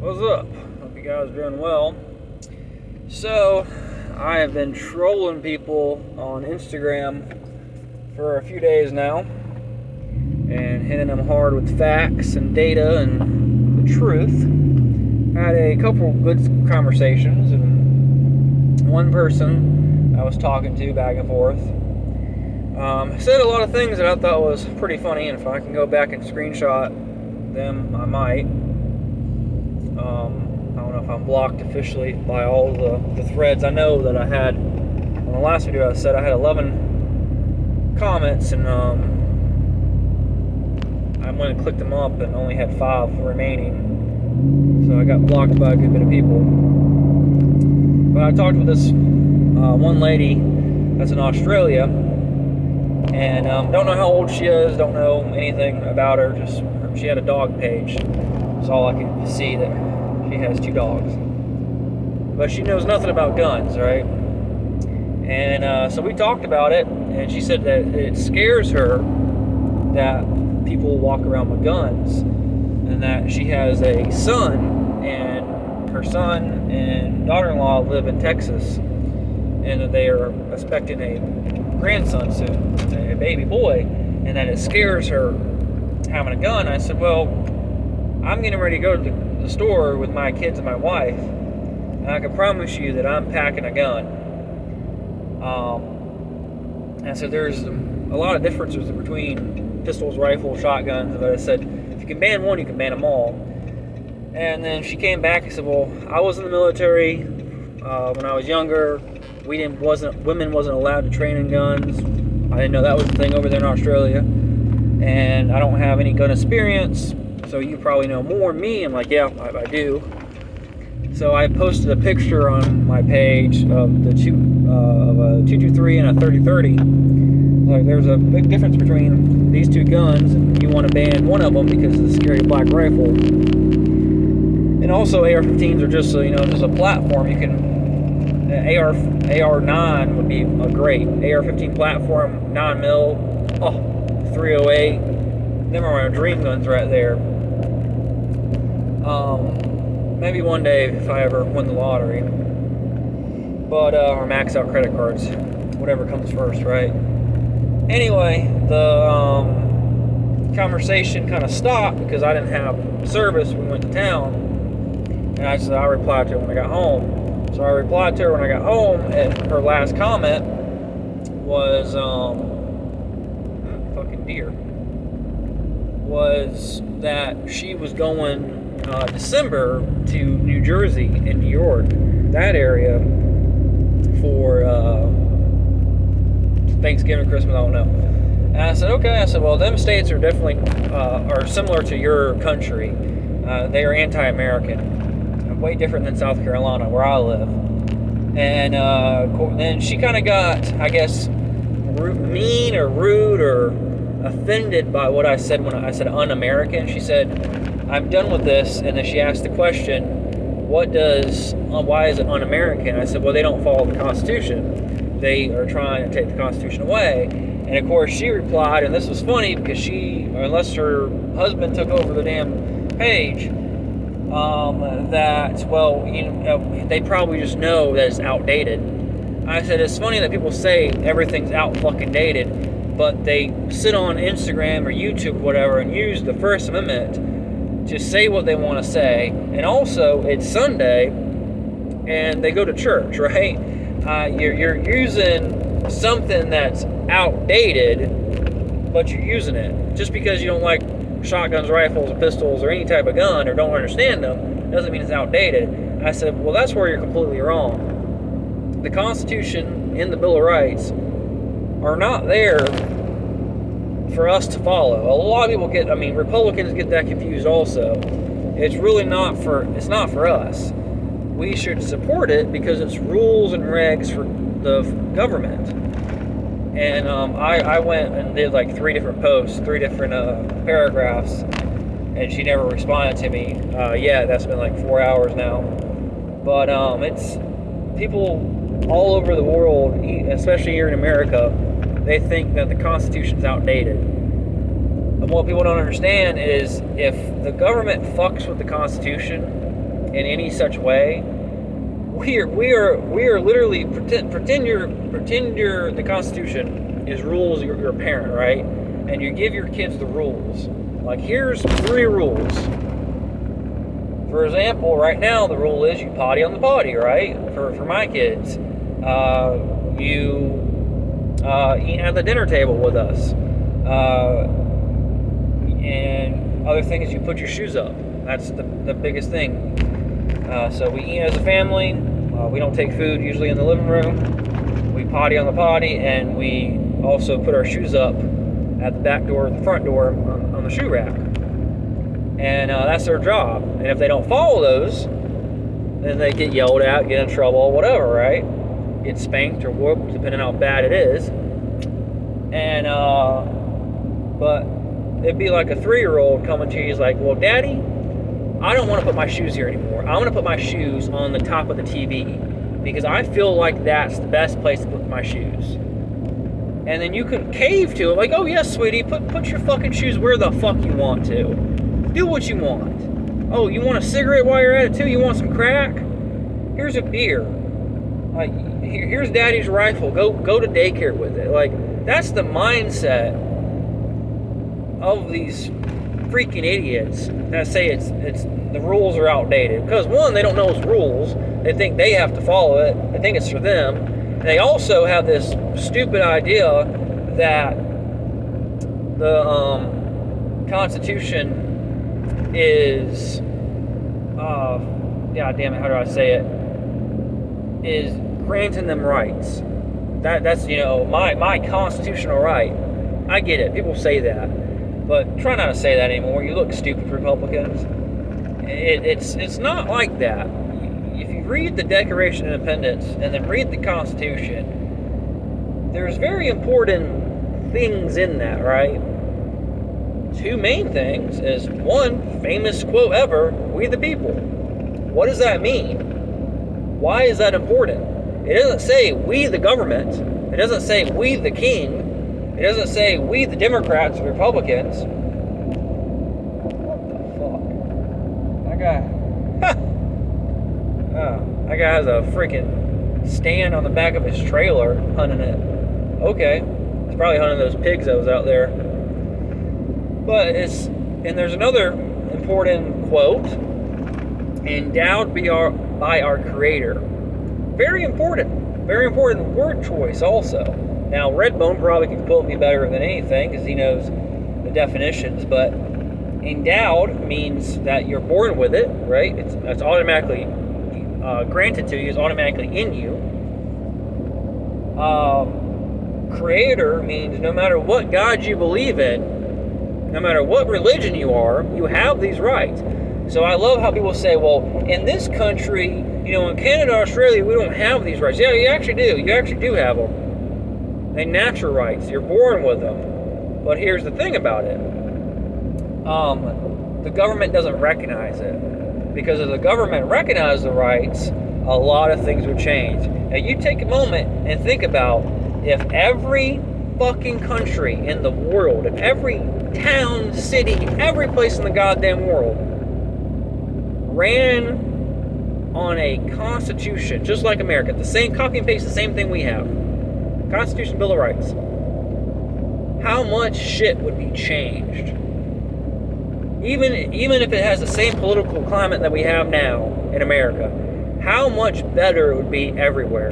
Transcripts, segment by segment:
What's up? Hope you guys are doing well. So, I have been trolling people on Instagram for a few days now and hitting them hard with facts and data and the truth. Had a couple good conversations, and one person I was talking to back and forth said a lot of things that I thought was pretty funny, and if I can go back and screenshot them, I might. I don't know if I'm blocked officially by all the threads. I know that I had, on the last video I said I had 11 comments, and I went and clicked them up and only had 5 remaining. So I got blocked by a good bit of people. But I talked with this one lady that's in Australia, and don't know how old she is, don't know anything about her, just she had a dog page. That's all I could see, that she has 2 dogs. But she knows nothing about guns, right? And so we talked about it, and she said that it scares her that people walk around with guns, and that she has a son, and her son and daughter-in-law live in Texas, and that they are expecting a grandson soon, a baby boy, and that it scares her having a gun. I said, well, I'm getting ready to go to the store with my kids and my wife, and I can promise you that I'm packing a gun. And so there's a lot of differences between pistols, rifles, shotguns, but I said, if you can ban one, you can ban them all. And then she came back and said, well, I was in the military when I was younger. Women wasn't allowed to train in guns. I didn't know that was the thing over there in Australia. And I don't have any gun experience, so you probably know more than me. I'm like, yeah, I do. So I posted a picture on my page of a 223 and a 30-30. Like, there's a big difference between these 2 guns, and you want to ban one of them because of the scary black rifle. And also, AR-15s are just just a platform. You can AR-9 would be a great AR-15 platform, 9mm, 308. Them are my dream guns right there. Maybe one day if I ever win the lottery, but or max out credit cards, whatever comes first, right? Anyway, the conversation kind of stopped because I didn't have service when we went to town, and I said I replied to her when I got home. So I replied to her when I got home, and her last comment was fucking deer. Was that she was going December to New Jersey and New York, that area, for Thanksgiving, Christmas, I don't know. And I said, okay. I said, well, them states are definitely are similar to your country. They are anti-American, way different than South Carolina, where I live. And then she kind of got, I guess, mean or rude or offended by what I said when I said un-American. She said, I'm done with this. And then she asked the question, why is it un-American? I said, well, they don't follow the Constitution. They are trying to take the Constitution away. And of course she replied, and this was funny because unless her husband took over the damn page, that, well, they probably just know that it's outdated. I said, it's funny that people say everything's out fucking dated, but they sit on Instagram or YouTube, whatever, and use the First Amendment to say what they want to say. And also, it's Sunday, and they go to church, right? You're using something that's outdated, but you're using it. Just because you don't like shotguns, rifles, or pistols, or any type of gun, or don't understand them, doesn't mean it's outdated. I said, well, that's where you're completely wrong. The Constitution and the Bill of Rights are not there for us to follow. A lot of people Republicans get that confused also. It's really not for us. We should support it because it's rules and regs for the government. And I went and did like 3 different posts, 3 different paragraphs, and she never responded to me. That's been like 4 hours now. But it's people all over the world, especially here in America, they think that the Constitution's outdated. And what people don't understand is if the government fucks with the Constitution, in any such way, we are literally pretend the Constitution is rules. You're a parent, right? And you give your kids the rules. Like, here's 3 rules. For example, right now the rule is you potty on the potty, right? For my kids, you eat at the dinner table with us, and other things, you put your shoes up. That's the biggest thing. So we eat as a family. We don't take food usually in the living room. We potty on the potty, and we also put our shoes up at the back door, the front door, on the shoe rack. And that's their job. And if they don't follow those, then they get yelled at, get in trouble, whatever, right? Get spanked or whooped, depending on how bad it is. And but it'd be like a 3-year-old coming to you, he's like, well, Daddy, I don't want to put my shoes here anymore. I want to put my shoes on the top of the TV because I feel like that's the best place to put my shoes. And then you can cave to it, like, oh yes, sweetie, put your fucking shoes where the fuck you want to. Do what you want. Oh, you want a cigarette while you're at it too? You want some crack? Here's a beer. Like, here's Daddy's rifle. Go to daycare with it. Like, that's the mindset of these freaking idiots that say it's the rules are outdated. Because one, they don't know it's rules. They think they have to follow it. They think it's for them. And they also have this stupid idea that the Constitution is God damn it, how do I say it? Is granting them rights. That's my constitutional right. I get it. People say that. But try not to say that anymore. You look stupid, Republicans. It's not like that. If you read the Declaration of Independence and then read the Constitution, there's very important things in that, right? 2 main things is, one, famous quote ever, we the people. What does that mean? Why is that important? It doesn't say we the government. It doesn't say we the king. It doesn't say we the Democrats or Republicans. What the fuck? That guy has a freaking stand on the back of his trailer hunting it. Okay. He's probably hunting those pigs that was out there. But and there's another important quote, endowed by our Creator. Very important word choice also. Now, Redbone probably can quote me better than anything because he knows the definitions, but endowed means that you're born with it, right? It's automatically granted to you, it's automatically in you. Creator means no matter what God you believe in, no matter what religion you are, you have these rights. So I love how people say, well, in this country, in Canada, Australia, we don't have these rights. Yeah, you actually do. You actually do have them. They're natural rights. You're born with them. But here's the thing about it. The government doesn't recognize it. Because if the government recognized the rights, a lot of things would change. Now, you take a moment and think about if every fucking country in the world, if every town, city, every place in the goddamn world ran on a constitution, just like America, the same, copy and paste the same thing we have, Constitution, Bill of Rights, how much shit would be changed? Even if it has the same political climate that we have now in America, how much better it would be everywhere.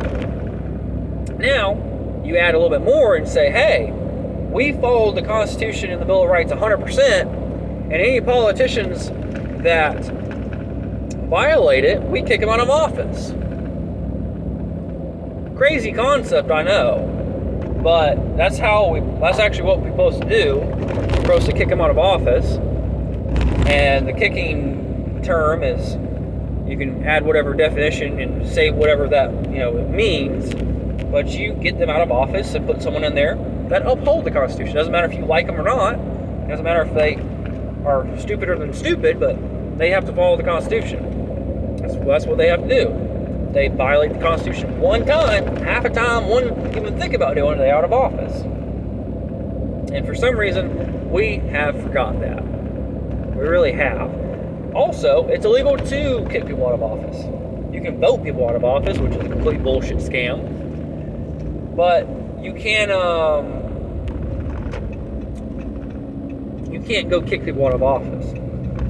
Now, you add a little bit more and say, hey, we followed the Constitution and the Bill of Rights 100%, and any politicians that violate it, we kick them out of office. Crazy concept, I know, but that's actually what we're supposed to do. We're supposed to kick them out of office, and the kicking term is, you can add whatever definition and say whatever that it means, but you get them out of office and put someone in there that uphold the Constitution. Doesn't matter if you like them or not. Doesn't matter if they are stupider than stupid, but they have to follow the Constitution. That's what they have to do. They violate the Constitution one time, half a time, one even think about doing it, they're out of office. And for some reason, we have forgot that. We really have. Also, it's illegal to kick people out of office. You can vote people out of office, which is a complete bullshit scam. But you can't go kick people out of office.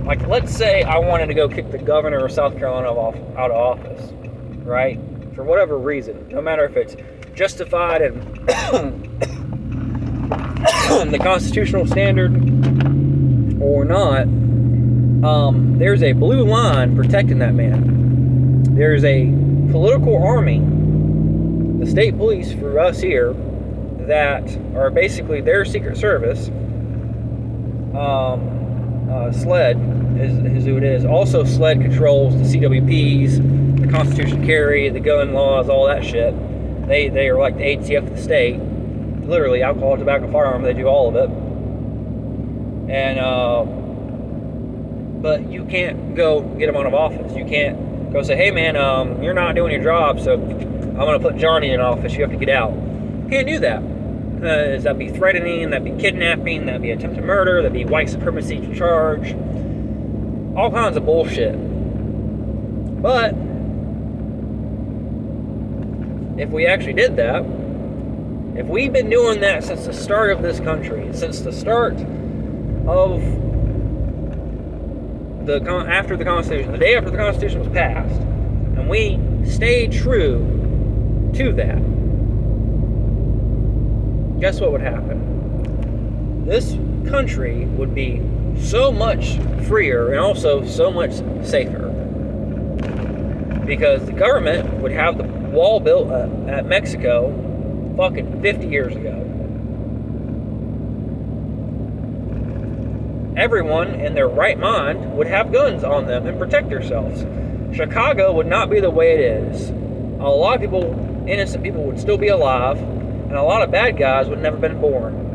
Like, let's say I wanted to go kick the governor of South Carolina out of office, right? For whatever reason, no matter if it's justified and the constitutional standard or not, there's a blue line protecting that man. There's a political army, the state police for us here, that are basically their secret service. SLED is who it is. Also, SLED controls the CWPs, the Constitution carry, the gun laws, all that shit. They are like the ATF of the state. Literally, alcohol, tobacco, firearm, they do all of it. And, but you can't go get them out of office. You can't go say, hey man, you're not doing your job, so I'm going to put Johnny in office, you have to get out. You can't do that. That'd be threatening, that'd be kidnapping, that'd be attempted murder, that'd be white supremacy charge. All kinds of bullshit. But if we actually did that, if we've been doing that since the start of this country, since the start of after the Constitution, the day after the Constitution was passed, and we stayed true to that, guess what would happen? This country would be so much freer and also so much safer. Because the government would have the wall built at Mexico fucking 50 years ago. Everyone in their right mind would have guns on them and protect themselves. Chicago would not be the way it is. A lot of people, innocent people, would still be alive, and a lot of bad guys would have never been born.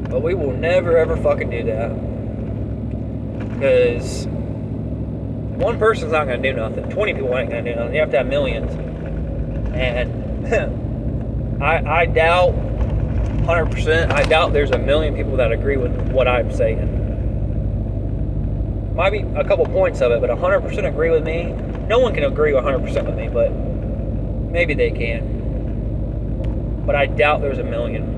But we will never ever fucking do that. Because one person's not going to do nothing. 20 people ain't going to do nothing. You have to have millions. And I doubt, 100%, I doubt there's a million people that agree with what I'm saying. Might be a couple points of it, but 100% agree with me. No one can agree 100% with me, but maybe they can. But I doubt there's a million.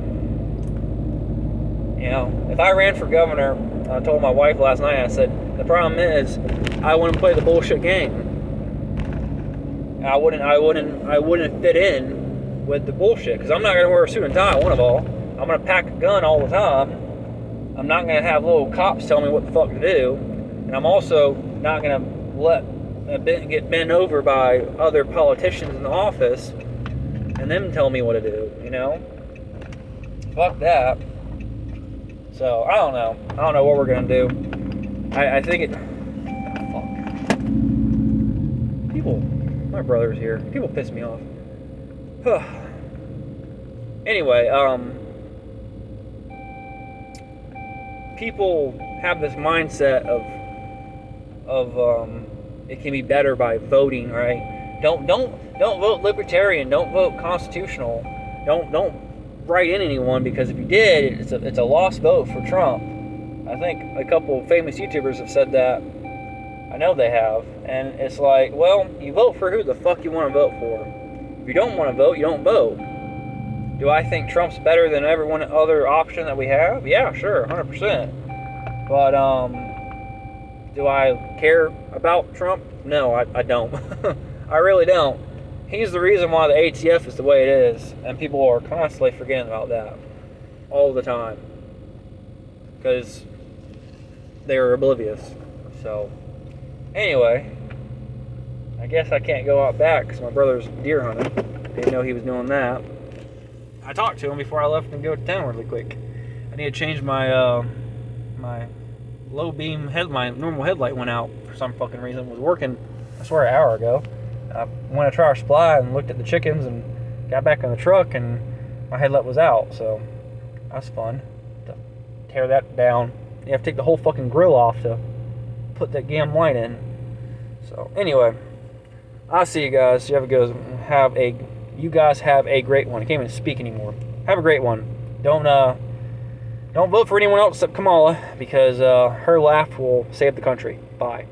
You know, if I ran for governor, I told my wife last night, I said, the problem is, I wouldn't play the bullshit game. I wouldn't fit in with the bullshit, because I'm not going to wear a suit and tie, one of all. I'm going to pack a gun all the time. I'm not going to have little cops tell me what the fuck to do. And I'm also not going to get bent over by other politicians in the office and them tell me what to do, you know? Fuck that. So, I don't know. I don't know what we're going to do. I think it... Fuck. People... My brother's here. People piss me off. Anyway, people have this mindset of it can be better by voting, right? Don't vote libertarian. Don't vote constitutional. Don't write in anyone, because if you did, it's a lost vote for Trump. I think a couple of famous YouTubers have said that. I know they have, and it's like, well, you vote for who the fuck you want to vote for. If you don't want to vote, you don't vote. Do I think Trump's better than every one other option that we have? Yeah, sure, 100%. But do I care about Trump? No, I don't. I really don't. He's the reason why the ATF is the way it is, and people are constantly forgetting about that all the time because they're oblivious. So, anyway, I guess I can't go out back because my brother's deer hunting. Didn't know he was doing that. I talked to him before I left and go to town really quick. I need to change my my low beam my normal headlight went out for some fucking reason. It was working, I swear, an hour ago. I went to Tractor Supply and looked at the chickens and got back in the truck, and my headlight was out. So that's fun to tear that down. You have to take the whole fucking grill off to put that damn light in. So anyway, I'll see you guys. You guys have a great one. I can't even speak anymore. Have a great one. Don't Don't vote for anyone else except Kamala, because her laugh will save the country. Bye.